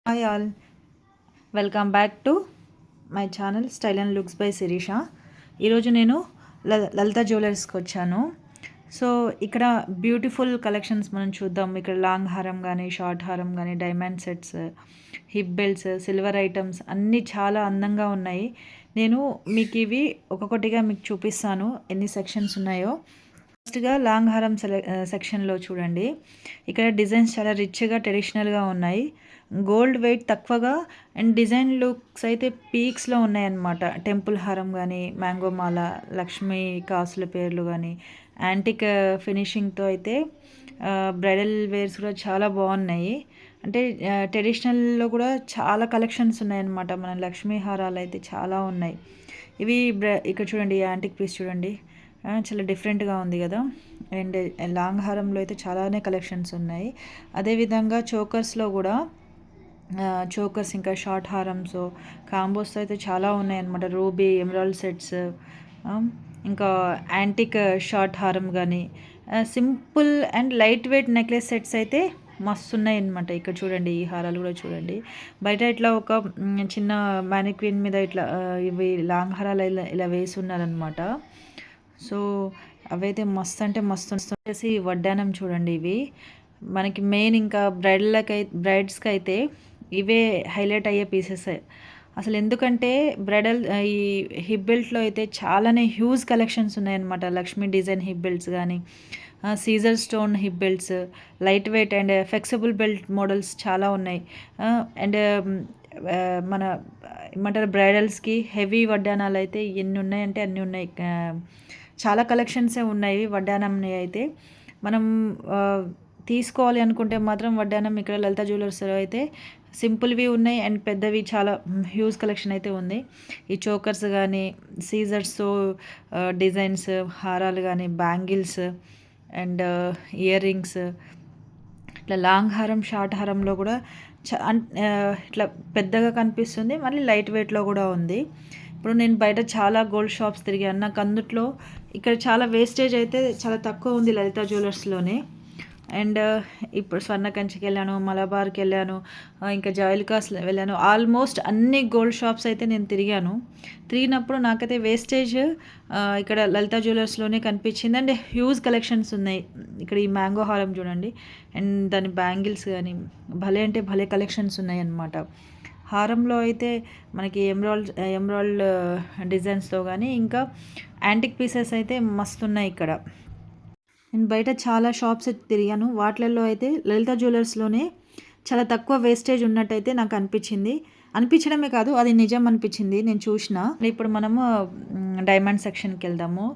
Hi all, welcome back to my channel style and looks by Sirisha. ఈరోజు నేను లలిత జ్యువెలర్స్కి వచ్చాను. So ఇక్కడ బ్యూటిఫుల్ కలెక్షన్స్ మనం చూద్దాం. ఇక్కడ లాంగ్ హారం కానీ, షార్ట్ హారం కానీ, diamond sets, hip belts, silver items అన్నీ చాలా అందంగా ఉన్నాయి. నేను మీకు ఇవి ఒక్కొక్కటిగా మీకు చూపిస్తాను ఎన్ని సెక్షన్స్ ఉన్నాయో. ఫస్ట్గా లాంగ్ హారం సెక్షన్లో చూడండి. ఇక్కడ డిజైన్స్ చాలా రిచ్గా ట్రెడిషనల్గా ఉన్నాయి. గోల్డ్ వెయిట్ తక్కువగా అండ్ డిజైన్ లుక్స్ అయితే పీక్స్లో ఉన్నాయన్నమాట. టెంపుల్ హారం కానీ, మ్యాంగో మాల, లక్ష్మీ కాసుల పేర్లు కానీ, యాంటిక్ ఫినిషింగ్తో అయితే బ్రైడల్ వేర్స్ కూడా చాలా బాగున్నాయి. అంటే ట్రెడిషనల్లో కూడా చాలా కలెక్షన్స్ ఉన్నాయన్నమాట. మన లక్ష్మీ హారాలు అయితే చాలా ఉన్నాయి. ఇవి ఇక్కడ చూడండి, యాంటిక్ పీస్ చూడండి, చాలా డిఫరెంట్గా ఉంది కదా. అండ్ లాంగ్ హారంలో అయితే చాలానే కలెక్షన్స్ ఉన్నాయి. అదేవిధంగా చోకర్స్లో కూడా చోకర్స్, ఇంకా షార్ట్ హారమ్స్, కాంబోస్ అయితే చాలా ఉన్నాయన్నమాట. రూబీ, ఎమరాల్డ్ సెట్స్, ఇంకా యాంటిక్ షార్ట్ హారం కానీ, simple and light weight necklace sets అయితే మస్తు ఉన్నాయి అనమాట. ఇక్కడ చూడండి, ఈ హారాలు కూడా చూడండి. బయట ఇట్లా ఒక చిన్న మ్యానిక్విన్ మీద ఇట్లా ఇవి లాంగ్ హారాలు ఇలా వేసి ఉన్నారనమాట. సో అవైతే మస్తు అంటే మస్తు వచ్చేసి వడ్డానం చూడండి. ఇవి మనకి మెయిన్ ఇంకా బ్రైడ్స్కి అయితే ఇవే హైలైట్ అయ్యే పీసెస్ అసలు. ఎందుకంటే బ్రైడల్ ఈ హిప్ బెల్ట్లో అయితే చాలానే హ్యూజ్ కలెక్షన్స్ ఉన్నాయన్నమాట. లక్ష్మీ డిజైన్ హిప్ బెల్ట్స్ కానీ, సీజర్ stone hip belts, lightweight and flexible belt models చాలా ఉన్నాయి. అండ్ మన ఏమంటారు, బ్రైడల్స్కి హెవీ వడ్డానాలు అయితే ఎన్ని ఉన్నాయంటే అన్నీ ఉన్నాయి. చాలా కలెక్షన్సే ఉన్నాయి వడ్డానంని అయితే. మనం తీసుకోవాలి అనుకుంటే మాత్రం వడ్డానం ఇక్కడ లలిత జ్యువెలర్స్లో అయితే సింపుల్వి ఉన్నాయి అండ్ పెద్దవి చాలా హ్యూజ్ కలెక్షన్ అయితే ఉంది. ఈ చోకర్స్ కానీ, సీజర్స్తో డిజైన్స్, హారాలు కానీ, బ్యాంగిల్స్ అండ్ ఇయర్ రింగ్స్, ఇట్లా లాంగ్ హారం, షార్ట్ హారంలో కూడా ఇట్లా పెద్దగా కనిపిస్తుంది, మళ్ళీ లైట్ వెయిట్లో కూడా ఉంది. ఇప్పుడు నేను బయట చాలా గోల్డ్ షాప్స్ తిరిగాను. నాకు అందుట్లో ఇక్కడ చాలా వేస్టేజ్ అయితే చాలా తక్కువ ఉంది లలిత జ్యువెలర్స్లోనే. అండ్ ఇప్పుడు స్వర్ణకంచికి వెళ్ళాను, మలబార్కి వెళ్ళాను, ఇంకా జైల్కాస్ వెళ్ళాను. ఆల్మోస్ట్ అన్ని గోల్డ్ షాప్స్ అయితే నేను తిరిగినప్పుడు నాకైతే వేస్టేజ్ ఇక్కడ లలిత జ్యువెలర్స్లోనే కనిపించింది. అండ్ హ్యూజ్ కలెక్షన్స్ ఉన్నాయి. ఇక్కడ ఈ మ్యాంగో హారం చూడండి, అండ్ దాని బ్యాంగిల్స్ కానీ భలే అంటే భలే కలెక్షన్స్ ఉన్నాయి అన్నమాట. హారంలో అయితే మనకి ఎమరాల్డ్ డిజైన్స్తో కానీ, ఇంకా యాంటిక్ పీసెస్ అయితే మస్తు ఉన్నాయి ఇక్కడ. నేను బయట చాలా షాప్స్ తిరిగాను. వాటిలలో అయితే లలిత జ్యువెలర్స్లోనే చాలా తక్కువ వేస్టేజ్ ఉన్నట్టయితే నాకు అనిపించడమే కాదు, అది నిజం అనిపించింది. నేను చూసిన. ఇప్పుడు మనము డైమండ్ సెక్షన్కి వెళ్దాము.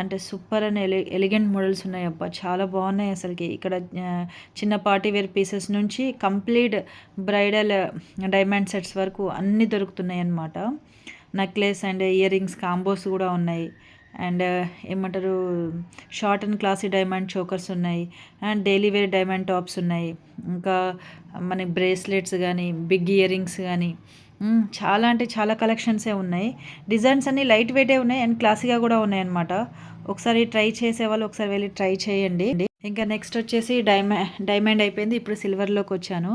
అంటే సూపర్ అండ్ ఎలిగెంట్ మోడల్స్ ఉన్నాయి. అబ్బా చాలా బాగున్నాయి అసలుకి. ఇక్కడ చిన్న పార్టీ వేర్ పీసెస్ నుంచి కంప్లీట్ బ్రైడల్ డైమండ్ సెట్స్ వరకు అన్నీ దొరుకుతున్నాయి అన్నమాట. Necklace and earrings combos కూడా ఉన్నాయి. అండ్ ఏమంటారు, short and classy diamond chokers ఉన్నాయి, and daily wear diamond tops ఉన్నాయి. ఇంకా మనకి బ్రేస్లెట్స్ కానీ, బిగ్ ఇయర్ రింగ్స్ కానీ చాలా అంటే చాలా కలెక్షన్సే ఉన్నాయి. డిజైన్స్ అన్నీ లైట్ వెయిటే ఉన్నాయి అండ్ క్లాసీగా కూడా ఉన్నాయి అన్నమాట. ఒకసారి ట్రై చేసే వాళ్ళు ఒకసారి వెళ్ళి ట్రై చేయండి. ఇంకా నెక్స్ట్ వచ్చేసి డైమండ్ అయిపోయింది. ఇప్పుడు సిల్వర్లోకి వచ్చాను.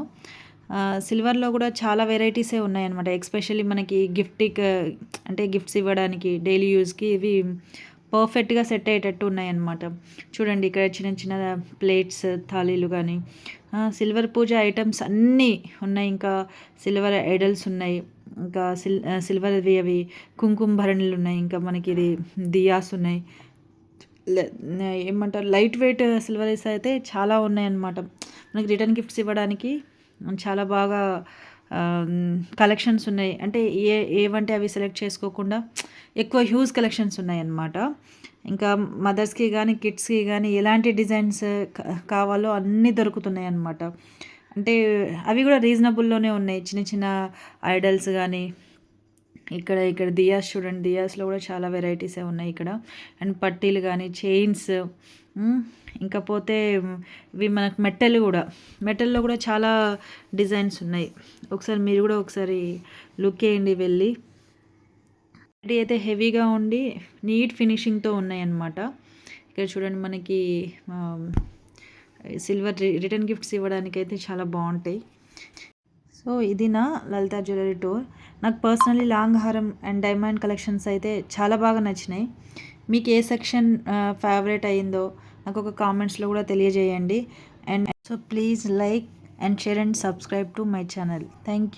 సిల్వర్లో కూడా చాలా వెరైటీసే ఉన్నాయన్నమాట. ఎస్పెషల్లీ మనకి అంటే గిఫ్ట్స్ ఇవ్వడానికి, డైలీ యూస్కి ఇవి పర్ఫెక్ట్గా సెట్ అయ్యేటట్టు ఉన్నాయన్నమాట. చూడండి, ఇక్కడ చిన్న చిన్న ప్లేట్స్, థాలీలు కానీ, సిల్వర్ పూజ ఐటమ్స్ అన్నీ ఉన్నాయి. ఇంకా సిల్వర్ ఐడల్స్ ఉన్నాయి. ఇంకా సిల్వర్వి అవి కుంకుమ భరణులు ఉన్నాయి. ఇంకా మనకి ఇది దియాస్ ఉన్నాయి. ఏమంటారు, లైట్ వెయిట్ సిల్వర్స్ అయితే చాలా ఉన్నాయన్నమాట. మనకి రిటర్న్ గిఫ్ట్స్ ఇవ్వడానికి చాలా బాగా కలెక్షన్స్ ఉన్నాయి. అంటే ఏవంటే అవి సెలెక్ట్ చేసుకోకుండా ఎక్కువ హ్యూజ్ కలెక్షన్స్ ఉన్నాయి అన్నమాట. ఇంకా మదర్స్కి కానీ, కిడ్స్కి కానీ ఎలాంటి డిజైన్స్ కావాలో అన్నీ దొరుకుతున్నాయి అన్నమాట. అంటే అవి కూడా రీజనబుల్లోనే ఉన్నాయి. చిన్న చిన్న ఐడల్స్ కానీ, ఇక్కడ దియాస్ చూడండి, దియాస్లో కూడా చాలా వెరైటీసే ఉన్నాయి ఇక్కడ. అండ్ పట్టీలు కానీ, చైన్స్, ఇంకా పోతే ఇవి మనకు మెటల్లో కూడా చాలా డిజైన్స్ ఉన్నాయి. ఒకసారి మీరు కూడా ఒకసారి లుక్ వేయండి వెళ్ళి. ఇది అయితే హెవీగా ఉండి నీట్ ఫినిషింగ్తో ఉన్నాయన్నమాట. ఇక్కడ చూడండి, మనకి సిల్వర్ రిటర్న్ గిఫ్ట్స్ ఇవ్వడానికైతే చాలా బాగుంటాయి. సో ఇది నా లలిత జ్యువెలరీ టూర్. నాకు పర్సనలీ లాంగ్ హారం అండ్ డైమండ్ కలెక్షన్స్ అయితే చాలా బాగా నచ్చినాయి. మీకు ఏ సెక్షన్ ఫేవరెట్ అయిందో నాకు ఒక కామెంట్స్లో కూడా తెలియజేయండి. And so please like and share and subscribe to my channel. Thank you.